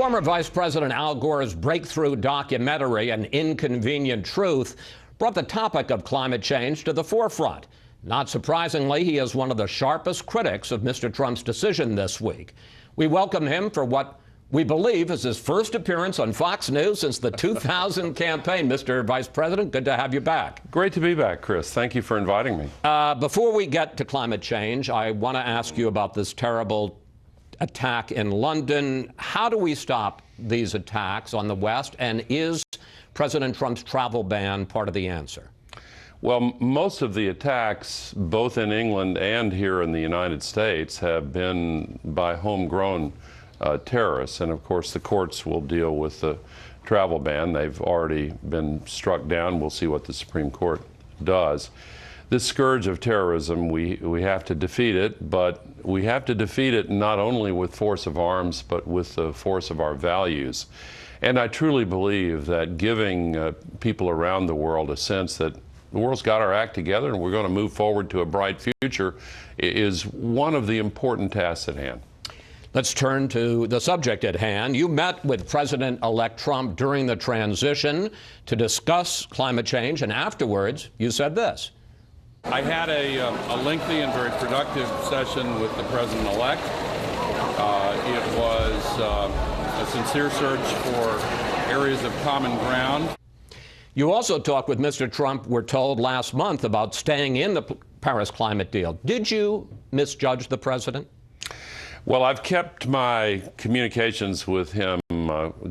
Former Vice President Al Gore's breakthrough documentary, An Inconvenient Truth, brought the topic of climate change to the forefront. Not surprisingly, he is one of the sharpest critics of Mr. Trump's decision this week. We welcome him for what we believe is his first appearance on Fox News since the 2000 campaign. Mr. Vice President, good to have you back. Great to be back, Chris. Thank you for inviting me. Before we get to climate change, I want to ask you about this terrible attack in London. How do we stop these attacks on the West? And is President Trump's travel ban part of the answer? Well, most of the attacks, both in England and here in the United States, have been by homegrown terrorists. And of course, the courts will deal with the travel ban. They've already been struck down. We'll see what the Supreme Court does. This scourge of terrorism, we have to defeat it, but we have to defeat it not only with force of arms, but with the force of our values. And I truly believe that giving people around the world a sense that the world's got our act together and we're going to move forward to a bright future is one of the important tasks at hand. Let's turn to the subject at hand. You met with President-elect Trump during the transition to discuss climate change, and afterwards you said this. I had a lengthy and very productive session with the President-elect. It was a sincere search for areas of common ground. You also talked with Mr. Trump, we're told, last month about staying in the Paris climate deal. Did you misjudge the president? Well, I've kept my communications with him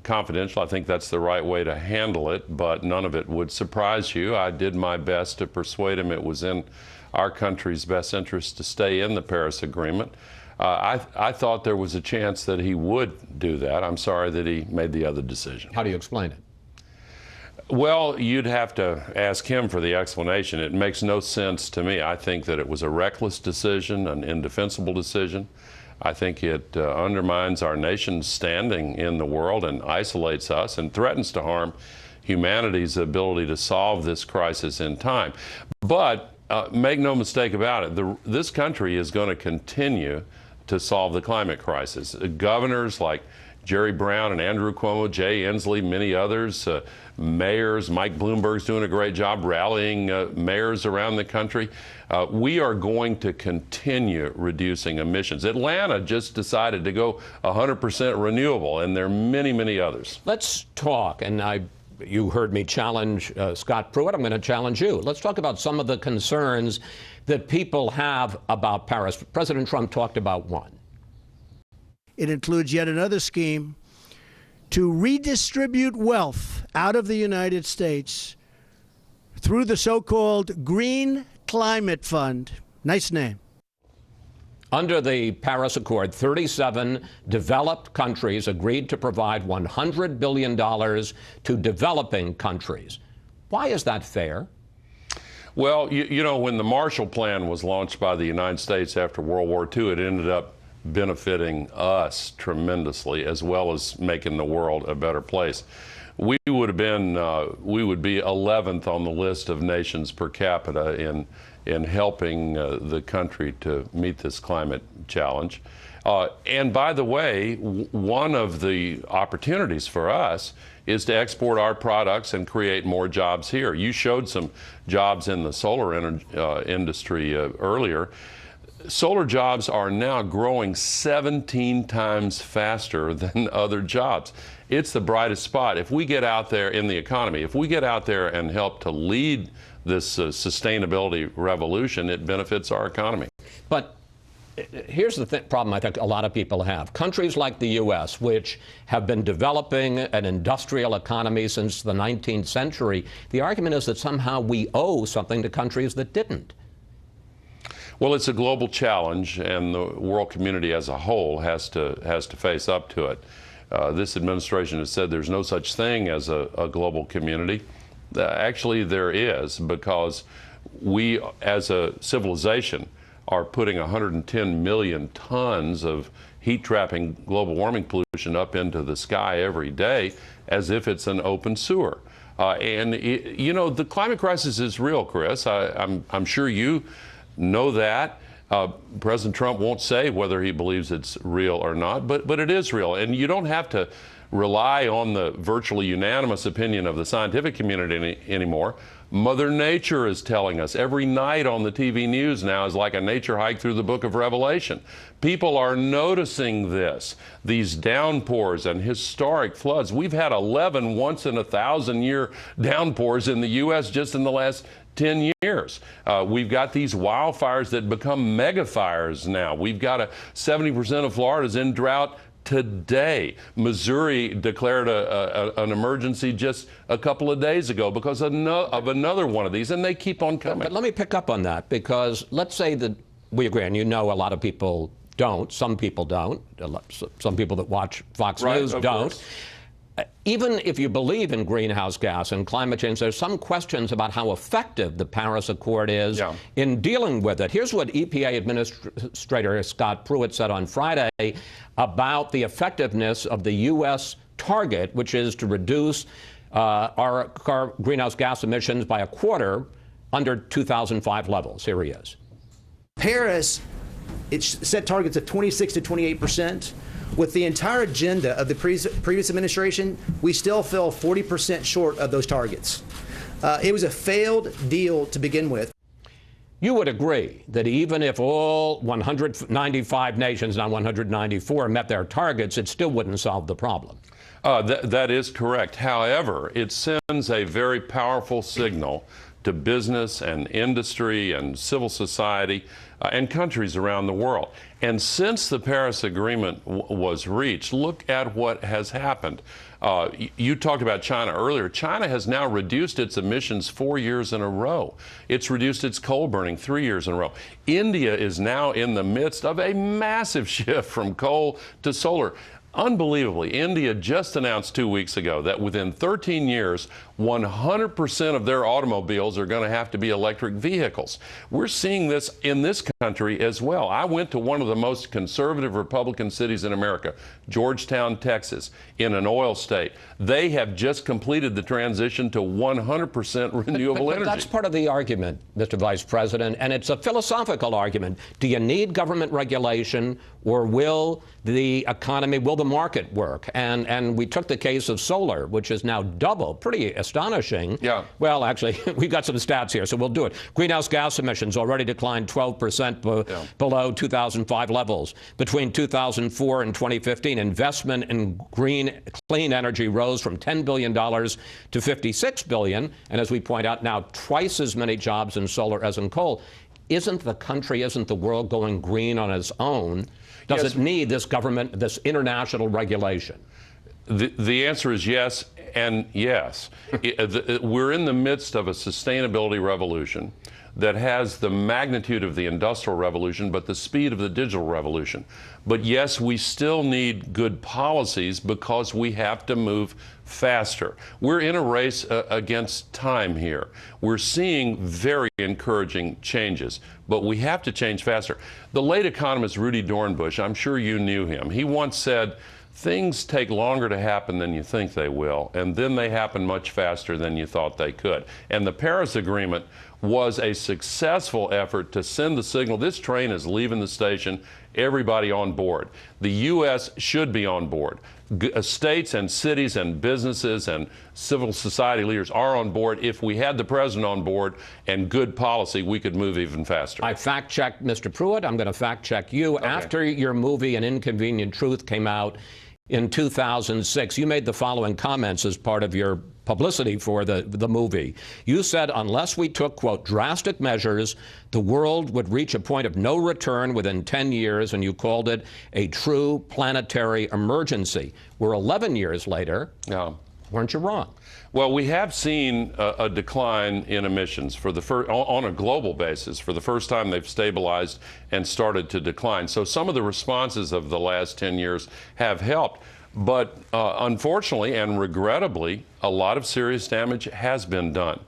confidential. I think that's the right way to handle it, but none of it would surprise you. I did my best to persuade him it was in our country's best interest to stay in the Paris Agreement. I thought there was a chance that he would do that. I'm sorry that he made the other decision. How do you explain it? Well, you'd have to ask him for the explanation. It makes no sense to me. I think that it was a reckless decision, an indefensible decision. I think it undermines our nation's standing in the world and isolates us and threatens to harm humanity's ability to solve this crisis in time. But make no mistake about it, this country is going to continue to solve the climate crisis. Governors like Jerry Brown and Andrew Cuomo, Jay Inslee, many others, mayors, Mike Bloomberg's doing a great job rallying mayors around the country. We are going to continue reducing emissions. Atlanta just decided to go 100% renewable, and there are many, many others. Let's talk, and you heard me challenge Scott Pruitt. I'm going to challenge you. Let's talk about some of the concerns that people have about Paris. President Trump talked about one. It includes yet another scheme to redistribute wealth out of the United States through the so-called Green Climate Fund. Nice name. Under the Paris Accord, 37 developed countries agreed to provide $100 billion to developing countries. Why is that fair? Well, you know, when the Marshall Plan was launched by the United States after World War II, it ended up benefiting us tremendously, as well as making the world a better place. We would be 11th on the list of nations per capita in helping the country to meet this climate challenge. And by the way, one of the opportunities for us is to export our products and create more jobs here. You showed some jobs in the solar industry earlier. Solar jobs are now growing 17 times faster than other jobs. It's the brightest spot. If we get out there in the economy, if we get out there and help to lead this sustainability revolution, it benefits our economy. But here's the problem I think a lot of people have. Countries like the U.S., which have been developing an industrial economy since the 19th century, the argument is that somehow we owe something to countries that didn't. Well, it's a global challenge, and the world community as a whole has to face up to it. This administration has said there's no such thing as a global community. Actually, there is, because we, as a civilization, are putting 110 million tons of heat-trapping global warming pollution up into the sky every day as if it's an open sewer. You know, the climate crisis is real, Chris. I'm sure you know that. President Trump won't say whether he believes it's real or not, but it is real. And you don't have to rely on the virtually unanimous opinion of the scientific community anymore. Mother Nature is telling us every night on the TV news now is like a nature hike through the book of Revelation. People are noticing this, these downpours and historic floods. We've had 11 once-in-a-thousand-year downpours in the U.S. just in the last 10 years. We've got these wildfires that become mega fires now. We've got 70% of Florida's in drought today. Missouri declared an emergency just a couple of days ago because of another one of these, and they keep on coming. But let me pick up on that, because let's say that we agree, and you know a lot of people don't, some people don't, some people that watch Fox News don't. Even if you believe in greenhouse gas and climate change, there's some questions about how effective the Paris Accord is in dealing with it. Here's what EPA Administrator Scott Pruitt said on Friday about the effectiveness of the U.S. target, which is to reduce our greenhouse gas emissions by a quarter under 2005 levels. Here he is. Paris, it set targets of 26 to 28%. With the entire agenda of the previous administration, we still fell 40% short of those targets. It was a failed deal to begin with. You would agree that even if all 195 nations, not 194, met their targets, it still wouldn't solve the problem. That is correct. However, it sends a very powerful signal to business and industry and civil society and countries around the world. And since the Paris Agreement was reached, look at what has happened. You talked about China earlier. China has now reduced its emissions 4 years in a row. It's reduced its coal burning 3 years in a row. India is now in the midst of a massive shift from coal to solar. Unbelievably, India just announced 2 weeks ago that within 13 years, 100% of their automobiles are going to have to be electric vehicles. We're seeing this in this country as well. I went to one of the most conservative Republican cities in America, Georgetown, Texas, in an oil state. They have just completed the transition to 100% renewable energy. That's part of the argument, Mr. Vice President, and it's a philosophical argument. Do you need government regulation, or will the economy, will the market work? And we took the case of solar, which is now double, pretty astonishing. Yeah. Well, actually, we got some stats here, so we'll do it. Greenhouse gas emissions already declined 12% below 2005 levels. Between 2004 and 2015, investment in clean energy rose from $10 billion to $56 billion, and as we point out now, twice as many jobs in solar as in coal. Isn't the country, isn't the world going green on its own? Does it need this government, this international regulation? The answer is yes and yes. We're in the midst of a sustainability revolution that has the magnitude of the Industrial Revolution, but the speed of the digital revolution. But yes, we still need good policies because we have to move faster. We're in a race against time here. We're seeing very encouraging changes, but we have to change faster. The late economist Rudy Dornbush, I'm sure you knew him, he once said, things take longer to happen than you think they will, and then they happen much faster than you thought they could. And the Paris Agreement was a successful effort to send the signal, this train is leaving the station, everybody on board. The U.S. should be on board. States and cities and businesses and civil society leaders are on board. If we had the president on board and good policy, we could move even faster. I fact-checked Mr. Pruitt. I'm going to fact-check you. Okay. After your movie, An Inconvenient Truth, came out in 2006, you made the following comments as part of your publicity for the movie. You said, unless we took, quote, drastic measures, the world would reach a point of no return within 10 years, and you called it a true planetary emergency. We're 11 years later. Yeah. Weren't you wrong? Well, we have seen a decline in emissions for the on a global basis. For the first time, they've stabilized and started to decline. So some of the responses of the last 10 years have helped. But unfortunately and regrettably, a lot of serious damage has been done.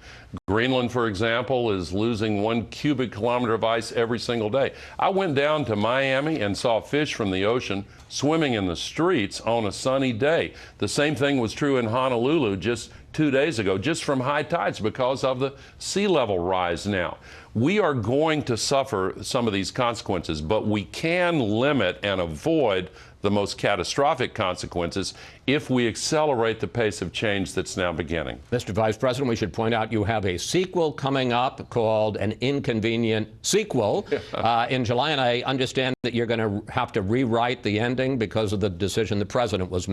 Greenland, for example, is losing 1 cubic kilometer of ice every single day. I went down to Miami and saw fish from the ocean swimming in the streets on a sunny day. The same thing was true in Honolulu just 2 days ago, just from high tides because of the sea level rise now. We are going to suffer some of these consequences, but we can limit and avoid the most catastrophic consequences if we accelerate the pace of change that's now beginning. Mr. Vice President, we should point out you have a sequel coming up called An Inconvenient Sequel in July, and I understand that you're going to have to rewrite the ending because of the decision the president was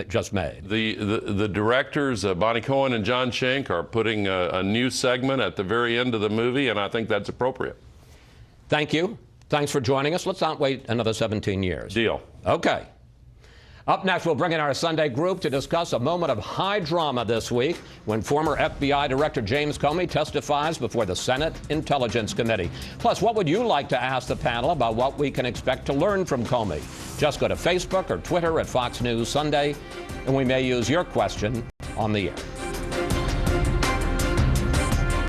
just made. The directors, Bonnie Cohen and John Schenck, are putting a new segment at the very end of the movie, and I think that's appropriate. Thank you. Thanks for joining us. Let's not wait another 17 years. Deal. Okay. Up next, we'll bring in our Sunday group to discuss a moment of high drama this week when former FBI Director James Comey testifies before the Senate Intelligence Committee. Plus, what would you like to ask the panel about what we can expect to learn from Comey? Just go to Facebook or Twitter at Fox News Sunday, and we may use your question on the air.